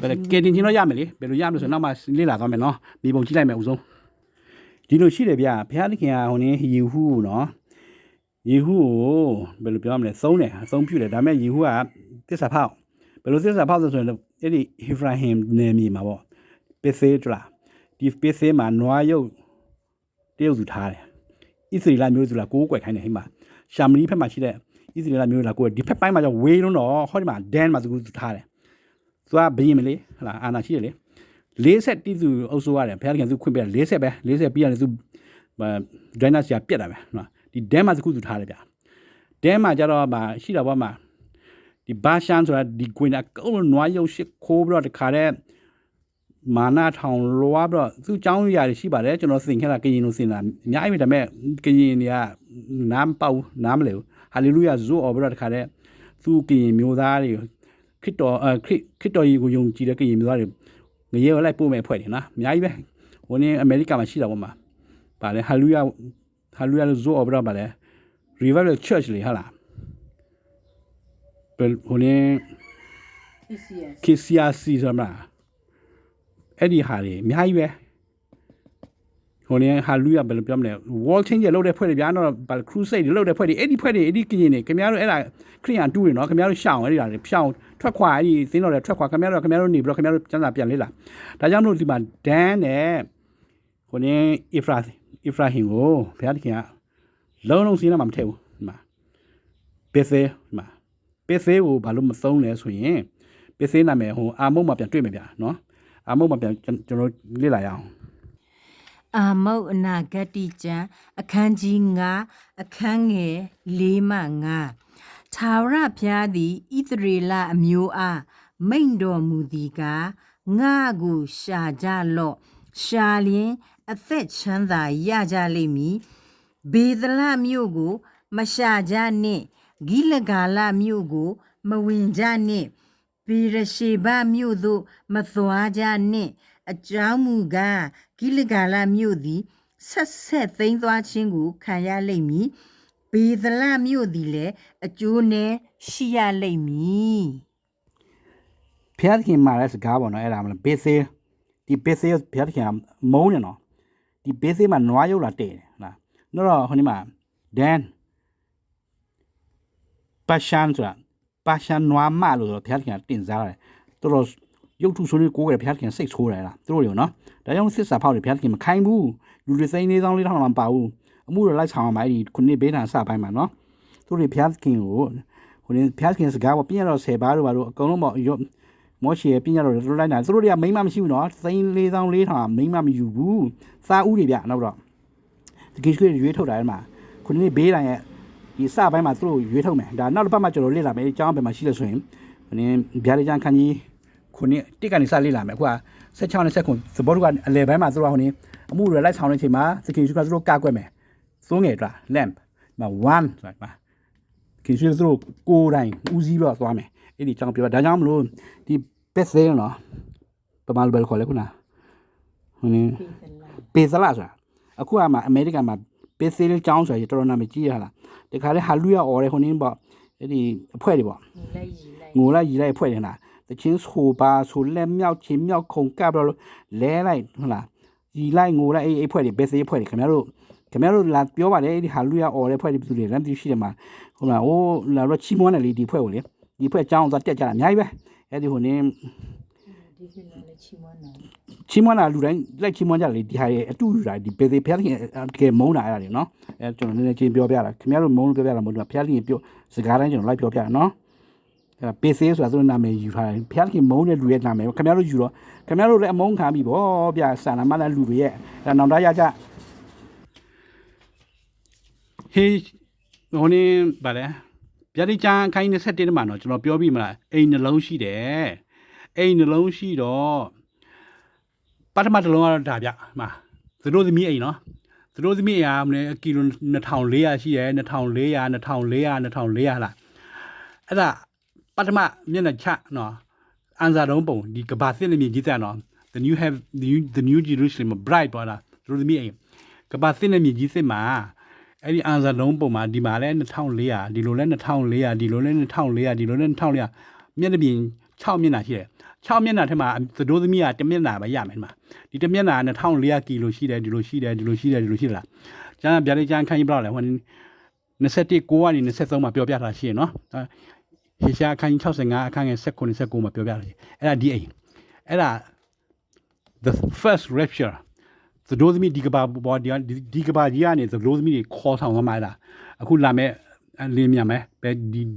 ဘယ်ကဲတင်ချင်းတော့ရမယ်လေဘယ်လိုရမလဲဆိုတော့နောက်မှလေ့လာသွားမယ်နော်ဒီပုံကြည့်လိုက်မယ်ဦးဆုံးဒီလိုရှိတယ်ဗျဖျားသခင်ကဟိုနေယေဟုနော်ယေဟုကိုဘယ်လိုပြောမလဲသုံးတယ်အသုံးပြုတယ်ဒါပေမဲ့ယေဟုကသစ္စာဖောက်ဘယ်လိုသစ္စာဖောက်ဆိုရင်အဲ့ဒီ Ephraim နယ်မြေမှာပေါ့ပစ္စည်းတလားဒီပစ္စည်းမှာနွားရုပ်တရုပ်စုထားတယ်ဣသရေလမျိုးစုလားကိုးကွယ်ခိုင်းတယ်ဟိမှာရှာမနီဖက်မှာရှိတဲ့ဣသရေလမျိုးလားကိုဒီဖက်ပိုင်းမှာကြောင့်ဝေးလုံးတော့ဟောဒီမှာ Dan မှာသူထားတယ်သူကဘယင်မလေးဟလာအာနာရှိတယ်လေ40တိစုအုပ်စိုးရတယ်ဘုရားခင်သူခွင့်ပြ40ပဲ40ပြီးရတယ်သူဒိုင်းနာစီယာပြက်တာပဲနော်ဒီ Dan မှာသူထားတယ်ဗျ Dan မှာကျတော့ရှိတာပေါ့မှာဒီဘာရှန်ဆိုတာဒီကွင်းအကုန်းနွားရုပ်ရှိခိုးပြီးတော့တခါတည်းမာနာထောင်လွားပြီးတော့သူ့เจ้าရည်ရှိပါတယ်ကျွန်တော်သင်ခဲ့တာကရင်လိုသင်တာအများကြီးပဲဒါပေမဲ့ကရင်တွေကနားမပေါက်နားမလဲဘူးဟာလေလုယာဇိုးအော်ပြီးတော့တခါတည်းသူ့ကရင်မျိုးသားတွေခရစ်တော်ကြီးကိုယုံကြည်တဲ့ကရင်မျိုးသားတွေငရေလိုက်ပို့မဲ့ဖွဲ့တယ်နော်အများကြီးပဲဟိုနေ့အမေရိကန်မှာရှိတာပေါ့မှာဗာလဲဟာလေလုယာလို့ဇိုးအော်ပြီးတော့ဗာလဲ Revival Church လေဟာလားဟိုနေ KCRC ဆိုတာမလားအဲ့ဒီဟာတွေအများကြီးပဲဟိုနေဟာလူရဘယ်လိုပြောမလဲ wall change လောက်တဲ့ဖွဲ့တွေဗျာတော့ crusade တွေလောက်တဲ့ဖွဲ့တွေအဲ့ဒီဖွဲ့တွေအဲ့ဒီကရင်တွေခင်ဗျားတို့အဲ့ဒါခရိယန်တူးတွေနော်ခင်ဗျားတို့ရှောင်းအဲ့ဒီဟာတွေရှောင်းထွက်ခွာအဲ့ဒီသင်းတော်တွေထွက်ခွာခင်ဗျားတို့နေပြီးတော့ခင်ဗျားတို့ကျမ်းစာပြန်လေ့လာဒါကြောင့်မလို့ဒီမှာ Dan နဲ့ဟိုနေ Ephraim ကိုဘုရားသခင်ကလုံးစီးနေမှာမထည့်ဘူးဒီမှာပစ္စည်းဒီမှာပစ္စည်းကိုဘာလို့မသုံးလဲဆိုရင်ပစ္စည်းနာမည်ဟိုအာမုတ်မှာပြန်တွေ့မယ်ဗျာနော်အာမုတ်မှာပြန်ကျွန်တော်လေ့လာရအောင်အာမုတ်အနာဂတိကျမ်းအခန်းကြီး9အခန်းငယ်4မှ5သာဝရဘုရားသည်ဣသရေလအမျိုးအားမိန့်တော်မူသည်ကားငါကိုရှာကြလော့ရှာလျင်အသက်ချမ်းသာရကြလိမ့်မည်ဘေသလမြို့ကိုမရှာကြနှင့်ဂိလဂါလမြို့ကိုမဝင်ကြနှင့်ဗေရရှေဘမြို့သို့မသွားကြနှင့်အကြောင်းမူကားဂိလဂါလမြို့သည်ဆက်သိမ်းသွားခြင်းကိုခံရလိမ့်မည်ဘေသလမြို့သည်လည်းအကျိုးနဲ့ရှိရလိမ့်မည်ဖျားခင်မှာလည်းစကားပေါ့နော်အဲ့ဒါမလားဘေဆေးဒီဘေဆေးဖျားခင်မုန်းနေနော်ဒီဘေဆေးမှာနွားရုပ်လာတဲ့လားတော့ဟိုဒီမှာ Dan ပါရှန်ဆိုတာပါရှန်နွားမလို့ဆိုဖျားခင်တင်စားတယ်တော်တော်ရုပ်ထုဆိုးလေးကိုယ်ကဖျားခင်စိတ်ဆိုးတယ်လားသူတို့ရောနော်ဒါကြောင့်စစ်စာဖောက်တွေဖျားခင်မခိုင်းဘူးလူတွေစိမ့်နေသောင်းလေးထောင်မှမပါဘူးအမှုတွေလိုက်ဆောင်အောင်ပါအဲ့ဒီခုနှစ်ဘေးနာစပိုင်းမှာနော်သူတွေဖျားခင်ကိုဟိုနေဖျားခင်စကားပေါ့ပြည့်ရတော့10ပါးတို့ပါတို့အကုန်လုံးပေါ့မောရှေပြည့်ရတော့သူတို့လိုက်တာသူတို့တွေကမိမမရှိဘူးနော်စိမ့်4သောင်းလေးထောင်မိမမယူဘူးစာဦးတွေဗျနောက်တော့တကယ်ကြီးရွေးထုတ်တာအဲ့မှာခုနှစ်ဘေးတိုင်းရဲ့ဒီစပိုင်းမှာသူတို့ရွေးထုတ်မယ်ဒါနောက်တစ်ပတ်မှကျွန်တော်လေ့လာမယ်အကြောင်းဘယ်မှာရှိလဲဆိုရင်ဟိုနေဗျာဒိကျန်ခန်းကြီးခုနှစ်တစ်ကနေစလေ့လာမယ်အခုက16နဲ့19သဘောတူကအလဲပိုင်းမှာသူတို့ဟိုနေအမှုတွေလိုက်ဆောင်တဲ့အချိန်မှာစကင်ရှုကသူတို့ကကွက်မယ်သုံးငယ်တာ lamp မှာ1ဆိုတာမှာကင်ရှုသူတို့ကိုယ်တိုင်ဦးစီးတော့သွားမယ်အဲ့ဒီအကြောင်းပြောဒါကြောင့်မလို့ဒီပက်ဆဲနော်ပမာလိုဘယ်ခေါ်လဲခုနဟိုနေပေဇလာဆိုတာအခုကမှအမေရိကန်မှာပက်ဆဲကျောင်းဆိုတာတော်တော်နာမည်ကြီးရလားတခါလေဟာလူရအော်ရဲဟိုနေပေါ့အဲ့ဒီအဖွဲ့တွေပေါ့ငိုလိုက်ရီလိုက်အဖွဲ့တွေလားတချင်းဆိုပါဆိုလက်မြောက်ချင်းမြောက်ခုံကပ်တော့လဲလိုက်ဟုတ်လားရီလိုက်ငိုလိုက်အဲ့အဖွဲ့တွေပက်ဆဲအဖွဲ့တွေခင်ဗျားတို့လာပြောပါတယ်အဲ့ဒီဟာလူရအော်ရဲအဖွဲ့တွေဘယ်သူတွေလမ်းသိရှိတယ်မှာဟုတ်လားအိုးလာတော့ချီမွန်းတယ်လေဒီအဖွဲ့ကိုလေဒီဖွဲ့ကျောင်းသွားတက်ကြတာအများကြီးပဲအဲ့ဒီဟိုနေဒီကလည်းချီမွန်းတာလူတိုင်းလိုက်ချီမွန်းကြလေဒီဟာရဲ့အတူတူတာဒီပေသေးဖျားခင်တကယ်မုန်းတာအဲ့ဒါတွေနော်အဲကျွန်တော်နည်းနည်းချင်းပြောပြတာခင်ဗျားတို့မုန်းလို့ပြောပြတာမဟုတ်ဘူးဖျားခင်ပြောစကားတိုင်းကျွန်တော်လိုက်ပြောပြတာနော်အဲပေသေးဆိုတာသူတို့နာမည်ယူထားတယ်ဖျားခင်မုန်းတဲ့လူရဲ့နာမည်ခင်ဗျားတို့ယူတော့ခင်ဗျားတို့လည်းအမုန်းခံပြီဗောဗျာဆန္ဒမလည်းလူတွေရဲ့ဒါနောင်တရကြဟေးဟိုနေဗါလဲဗျာဒီချန်ခိုင်း27မှာတော့ကျွန်တော်ပြောပြီးမလားအိမ်နှလုံးရှိတယ်အိမ်နှလုံးရှိတော့ပထမတစ်လုံးကတော့ဒါဗျမှာသူတို့သမီးအိမ်နော် သူတို့သမီးအားမလဲကီလို2400ရှိတယ်2400လားအဲ့ဒါပထမမျက်နှာချနော်အန်စာတုံးပုံဒီကဘာစစ်နေမြကြီးတဲ့နော် the new Jerusalem bright ပေါ်လာသူတို့သမီးကဘာစစ်နေမြကြီးစစ်မှာအဲ့ဒီအန်စာလုံးပုံမှာဒီမှာလဲ2400ဒီလိုလဲ2400ဒီလိုလဲ2400ဒီလိုလဲ2400မျက်နှာပြင်6မျက်နှာရှိတယ်6မျက်နှာထဲမှာသတို့သမီးက1မျက်နှာပဲရမယ်ဒီမှာဒီ1မျက်နှာ2400ကီလိုရှိတယ်ဒီလိုရှိတယ်လားကျန်ဗျာဒိတ်ကျန်ခန်းကြီးဘယ်လောက်လဲဟို21 9ကနေ23မှာပြောပြတာရှိရနော်ဟေရှာခန်းကြီး65အခန်းငယ်19မှာပြောပြတာရှိအဲ့ဒါဒီအိမ်အဲ့ဒါ the first rapture သတို့သမီးဒီကဘာဘောဒီကဘာကြီးကနေသတို့သမီးတွေခေါ်ဆောင်သွားမှာလားအခုလာမဲ့လင်းမြန်မယ်ပဲ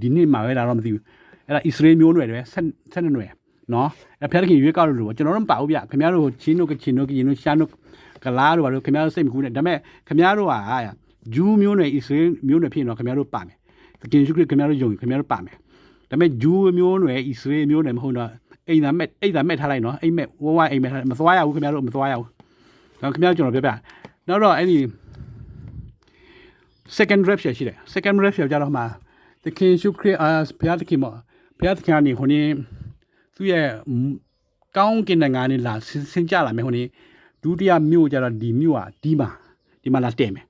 ဒီနေ့မှာပဲလာတော့မသိဘူးအဲ့ဒါဣသရေလမျိုးနွယ်တွေ12နွယ်နော်အဲ့ဖျားတခင်ရွေးကောက်လို့ကျွန်တော်တို့မပါဘူးဗျခင်ဗျားတို့ချင်းတို့ကချင်းတို့ကရင်တို့ရှားတို့ကလားတို့ဘာလို့ခင်ဗျားတို့စိတ်မကူနဲ့ဒါပေမဲ့ခင်ဗျားတို့ဟာဂျူးမျိုးနွယ်ဣသရေလမျိုးနွယ်ဖြစ်ရင်တော့ခင်ဗျားတို့ပါမယ်သခင်ယေရှုခရစ်ခင်ဗျားတို့ယုံခင်ဗျားတို့ပါမယ်ဒါပေမဲ့ဂျူးမျိုးနွယ်ဣသရေလမျိုးနွယ်မဟုတ်တော့အိမ်သာမဲ့ထားလိုက်နော်အိမ်မဲ့ဝဝအိမ်မဲ့ထားမသွားရဘူးခင်ဗျားတို့မသွားရဘူးတော့ခင်ဗျားကျွန်တော်ပြောပြနောက်တော့အဲ့ဒီ second rapture ရှိတယ် second rapture ကြတော့မှသခင်ယေရှုခရစ်ဘုရားသခင်ကနေဟိုနေ့သူ့ရဲ့ကောင်းကင်နိုင်ငံနဲ့လာဆင်းကြလာမယ်ဟိုနေ့ဒုတိယမြို့ကြတော့ဒီမြို့ဟာဒီမှာလာတဲ့မယ်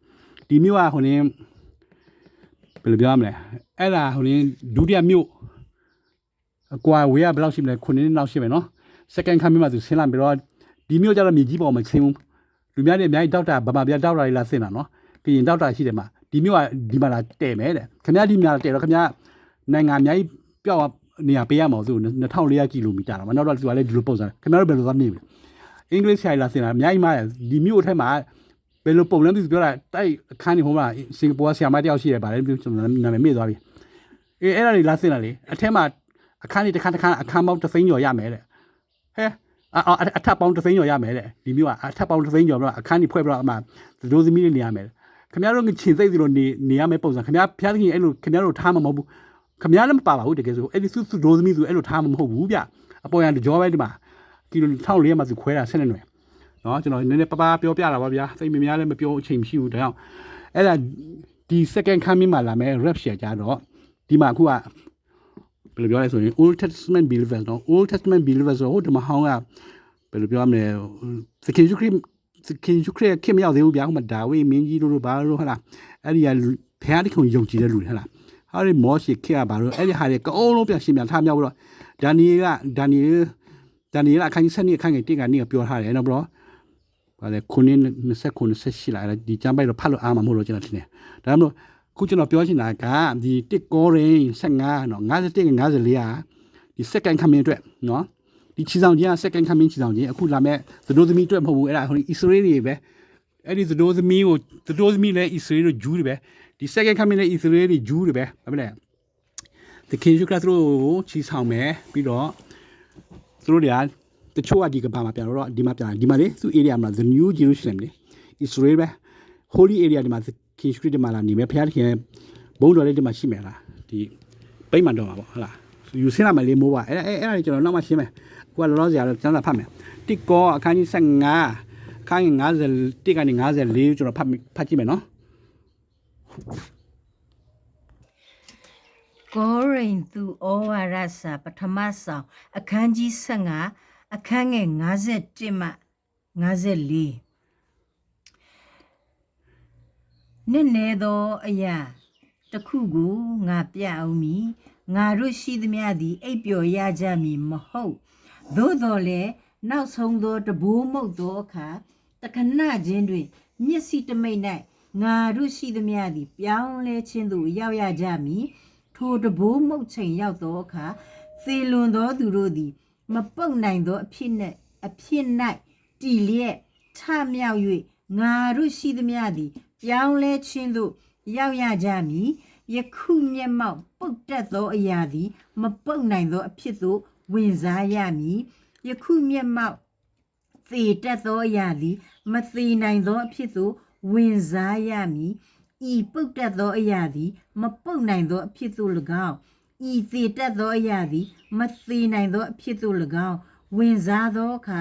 ဒီမြို့ဟာဟိုနေ့ဘယ်လိုပြောရမလဲအဲ့ဒါဟိုနေ့ဒုတိယမြို့အကွာဝေးရဘယ်လောက်ရှိမလဲ9နှစ်လောက်ရှိမယ်နော် second coming မှာသူဆင်းလာပြီးတော့ဒီမြို့ကြတော့မြေကြီးပေါ်မှာဆင်းဘူးလူများတွေအများကြီးတောက်တာဗမာပြတောက်တာတွေလာဆင်းတာနော်ကရင်တောက်တာရှိတယ်မှာဒီမြို့ကဒီမှာလာတဲ့မယ်တဲ့ခင်ဗျားဒီမှာတဲ့တော့ခင်ဗျားနိုင်ငံအများကြီးပြောက်နေရာပေးရမှာဆို2400ကီလိုမီတာတော့နောက်တော့သူကလည်းဒီလိုပုံစံခင်ဗျားတို့ဘယ်လိုသွားနေပြီအင်္ဂလိပ်ဆိုင်လာဆင်းတာအများကြီးမှာဒီမြို့ထဲမှာဘယ်လိုပုံလဲသူပြောတာတိုက်အခန်းနေဟိုမှာစင်ကာပူကဆရာမတယောက်ရှိတယ်ဗါလဲကျွန်တော်နာမည်မေ့သွားပြီအဲ့ဒါတွေလာဆင်းတာလေအထက်မှာအခန်းလေးတစ်ခါအခန်းပေါင်း30ကျော်ရမယ်တဲ့ဟဲအထပ်ပေါင်း30ကျော်ရမယ်တဲ့ဒီမျိုးကအထပ်ပေါင်း30ကျော်တော့အခန်းကြီးဖွဲ့ပြီးတော့အမှဒိုးသမီးလေးနေရမယ်ခင်ဗျားတို့ချင်စိတ်စီလို့နေရမယ်ပုံစံခင်ဗျားဖျားသခင်အဲ့လိုခင်ဗျားတို့ထားမှာမဟုတ်ဘူးခင်ဗျားလည်းမပါပါဘူးတကယ်ဆိုအဲ့ဒီစုဒိုးသမီးဆိုအဲ့လိုထားမှာမဟုတ်ဘူးဗျအပေါ်ရန်ကြောပဲဒီမှာကီလို1400မှာသူခွဲတာ12နွယ်နော်ကျွန်တော်နည်းနည်းပပပြောပြတာပါဗျာစိတ်မများလည်းမပြောအချိန်မရှိဘူးဒါကြောင့်အဲ့ဒါဒီ second coming မှာလာမယ် rapture ကြတော့ဒီမှာအခုကဘယ်လိုပြောလဲဆိုရင် Old Testament believers နော် Old Testament believers ဆိုဟိုဒီမှာဟောင်းကဘယ်လိုပြောရမလဲသခင်ယေရှုခရစ်ခင်မရောက်သေးဘူးဗျာဟိုမှာဒါဝိမင်းကြီးတို့ဘာလို့ဟလာအဲ့ဒီကဘုရားသခင်ယုံကြည်တဲ့လူတွေဟလာဟာဒီမောရှေခေကဘာလို့အဲ့ဒီဟာတွေကအုံးလုံးပြန်ရှင်းပြန်ထားမြောက်ပြီးတော့ဒါနီယေလအခန်းကြီး7အခန်းကြီး1ကနေပြောထားတယ်နော်ဘရောဘာလဲ929လာဒီကျမ်းပိုက်တော့ဖတ်လို့အားမမဟုတ်လို့ကျွန်တော်ထင်တယ်ဒါမှမဟုတ်ခုကျွန်တော်ပြောချင်တာကဒီ1ကောရင်15နော်51 54อ่ะဒီ second coming အတွက်နော်ဒီချီဆောင်ခြင်းက second coming ချီဆောင်ခြင်းအခုလာမဲ့သတို့သမီးအတွက်မဟုတ်ဘူးအဲ့ဒါဟိုဣသရေလတွေပဲအဲ့ဒီသတို့သမီးလည်းဣသရေလဂျူးတွေပဲဒီ second coming လည်းဣသရေလဂျူးတွေပဲဘာမလဲသခင်ယေရှုခရစ်တို့ချီဆောင်မယ်ပြီးတော့သူတို့တွေကတချို့ကဒီကဘာမှာပြန်တော့ဒီမှာလေသူ area မှာ the new Jerusalem လေ Israel ပဲ holy area ဒီမှာခင်ရှုခရစ်ဒီမှာလာနေမယ်ဘုရားသခင်ဘုန်းတော်လေးဒီမှာရှိမယ်လားဒီပိတ်မှန်တော့မှာပေါ့ဟုတ်လားယူဆင်းလာမယ်လေးမိုးပါအဲ့ဒါကျွန်တော်နောက်မှရှင်းမယ်ကိုကလောလောဆယ်ကတော့ကျမ်းစာဖတ်မယ်တစ်ကောအခန်းကြီး15အခန်းကြီး51ကနေ54ကျွန်တော်ဖတ်ကြည့်မယ်နော်ကောရိန္သုဩဝါဒစာပထမဆောင်အခန်းကြီး15အခန်းငယ်51မှ54နည်းနည်းသောအရာတစ်ခုကိုငါပြအောင်မည်ငါတို့ရှိသမျှသည်အိပ်ပျော်ရကြမည်မဟုတ်သို့တော်လည်းနောက်ဆုံးသောတဘိုးမုတ်သောအခါတခဏချင်းတွင်မျက်စိတမိတ်၌ငါတို့ရှိသမျှသည်ပြောင်းလဲခြင်းသို့ရောက်ရကြမည်ထိုတဘိုးမုတ်ချိန်ရောက်သောအခါသေလွန်သောသူတို့သည်မပုတ်နိုင်သောအဖြစ်၌တည်လျက်ထမြောက်၍ငါတို့ရှိသမျှသည်ပြောင်းလဲခြင်းသို့ရောက်ရကြမည်ယခုမျက်မှောက်ပုတ်တက်သောအရာသည်မပုတ်နိုင်သောအဖြစ်သို့ဝင်စားရမည်ယခုမျက်မှောက်သေတက်သောအရာသည်မသေနိုင်သောအဖြစ်သို့ဝင်စားရမည်ဤပုတ်တက်သောအရာသည်မပုတ်နိုင်သောအဖြစ်သို့၎င်းဤသေတက်သောအရာသည်မသေနိုင်သောအဖြစ်သို့၎င်းဝင်စားသောအခါ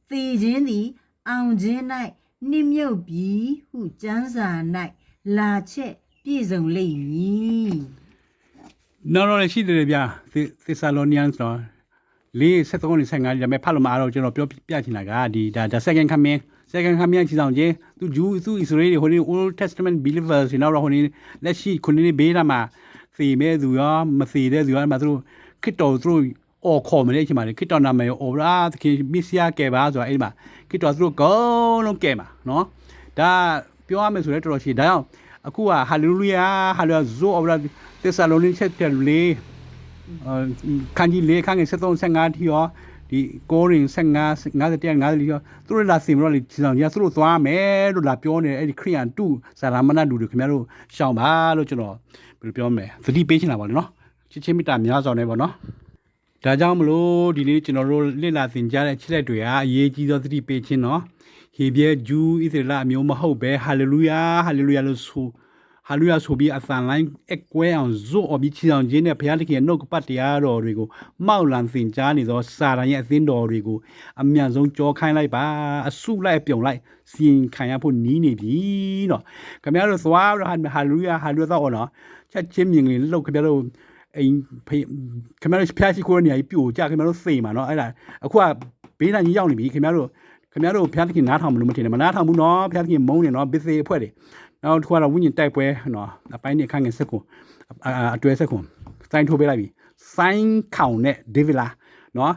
သေခြင်းသည်အောင်ခြင်း၌ နှိမ့်မြုပ်ပြီးဟုကျမ်းစာ၌လာချက်ပြည့်စုံလိမ့်မည် နော်နော်လည်းရှိတယ်ဗျာသစ္စလောနီယန်ဆိုလေး73နဲ့55ဒါပေမဲ့ဖတ်လို့မအားတော့ကျွန်တော်ပြောပြချင်တာကဒီဒါ second coming ချီဆောင်ခြင်းသူဂျူးသူဣသရေလဟိုနေ Old Testament believers နော်ဟိုနေလက်ရှိခုနေဘေးတာမှာသေမဲ့သူရောမသေတဲ့သူရောမှာသူတို့ခစ်တော်သူတို့အော်ခေါ်မနေချင်ပါလေခစ်တော်နာမည်အော်ရာသခင်မစ္စယာကဲပါဆိုတာအဲ့ဒီမှာခစ်တော်သူတို့ကောင်းလုံးကဲမှာနော်ဒါပြောရမယ်ဆိုတော့တော်တော်ရှိဒါကြောင့်အခုကဟာလေလုယာဟာလေလုယာဇိုအော်ရာသစ္စလောနီချက်တယ်လေခန်းကြီးလေးခန်းငယ်73-55တီရောဒီကိုရင်55 51 54ရောသူတို့လာစင်မလို့လေကျွန်တော်ညသူတို့သွားမယ်လို့လာပြောနေအဲ့ဒီခရိယန်တုဇာရမဏလူတွေခင်ဗျားတို့ရှောင်းပါလို့ကျွန်တော်ဘယ်လိုပြောမလဲသတိပေးချင်တာပါလေနော်ချစ်ချင်းမိတာများစွာနေပါနော်ဒါကြောင့်မလို့ဒီနေ့ကျွန်တော်တို့လစ်လာသင်ကြားတဲ့ချက်လက်တွေကအရေးကြီးသောသတိပေးခြင်းနော်ဟေဘရဲဂျူးဣသရေလအမျိုးမဟုတ်ပဲဟာလေလုယာလို့ဆိုဟာလူယာဆိုပြီးအသံလိုင်းအကွဲအောင်ဇို့အပြီးချီအောင်ခြင်းနဲ့ဘုရားသခင်ရဲ့နှုတ်ကပတ်တရားတော်တွေကိုမောက်လံသင်ကြားနေသောစာရန်ရဲ့အသင်းတော်တွေကိုအမြန်ဆုံးကြောခိုင်းလိုက်ပါအစုလိုက်ပြုံလိုက်စီရင်ခံရဖို့နီးနေပြီနော်ခင်ဗျားတို့သွားတော့ဟာလူယာတော့နော်ချက်ချင်းမြင်လေလောက်ခင်ဗျားတို့အိမ်ခင်ဗျားတို့ဖျားရှိခိုးနေရပြိုကြခင်ဗျားတို့စိတ်မှာနော်အဲ့ဒါအခုကဘေးနာကြီးရောက်နေပြီခင်ဗျားတို့ဘုရားသခင်နားထောင်မလို့မထင်နဲ့မနားထောင်ဘူးနော်ဘုရားသခင်မုန်းနေနော်ဘစ်စေအဖွဲ့တွေနောက်တစ်ခါတော့ဝိညာဉ်တိုက်ပွဲနော်အပိုင်းနဲ့ခန့်ငယ်ဆက်ကိုအတွဲဆက်ကိုစိုင်းထိုးပေးလိုက်ပြီစိုင်းခေါင်နဲ့ဒေးဗီလာနော်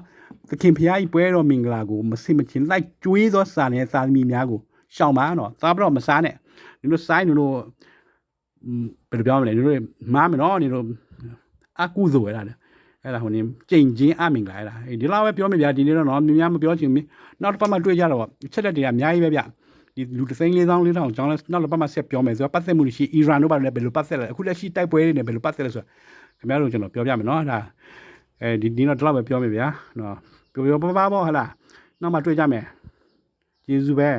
သခင်ဖျားကြီးပွဲတော်မင်္ဂလာကိုမစိမချင်းလိုက်ကျွေးသောစာနဲ့စာသမီးများကိုရှောင်ပါနော်သားပြီးတော့မစားနဲ့ဒီလိုစိုင်းတို့ဘယ်လိုပြောမလဲဒီလိုမားမယ်နော်ဒီလိုအကူဆိုရတာအဲ့ဒါဟိုနေကြိမ်ချင်းအမင်္ဂလာအဲ့ဒါဒီလောက်ပဲပြောမိဗျာဒီနေ့တော့နော်များမပြောချင်ဘူးနောက်တစ်ပတ်မှတွေ့ကြတော့ချက်လက်တွေကအများကြီးပဲဗျဒီလူ3,400,000ကျောင်းလဲနောက်တစ်ပတ်မှဆက်ပြောမယ်ဆိုတော့ပတ်သက်မှုရှိအီရန်တို့ဘာလဲဘယ်လိုပတ်သက်လဲအခုလက်ရှိတိုက်ပွဲတွေနဲ့ဘယ်လိုပတ်သက်လဲဆိုတော့ခင်ဗျားတို့ကျွန်တော်ပြောပြမယ်နော်ဒါဒီတော့တော့ပဲပြောမယ်ဗျာနော်ပြောပါဟလားနောက်မှတွေ့ကြမယ်ကျေးဇူးပဲ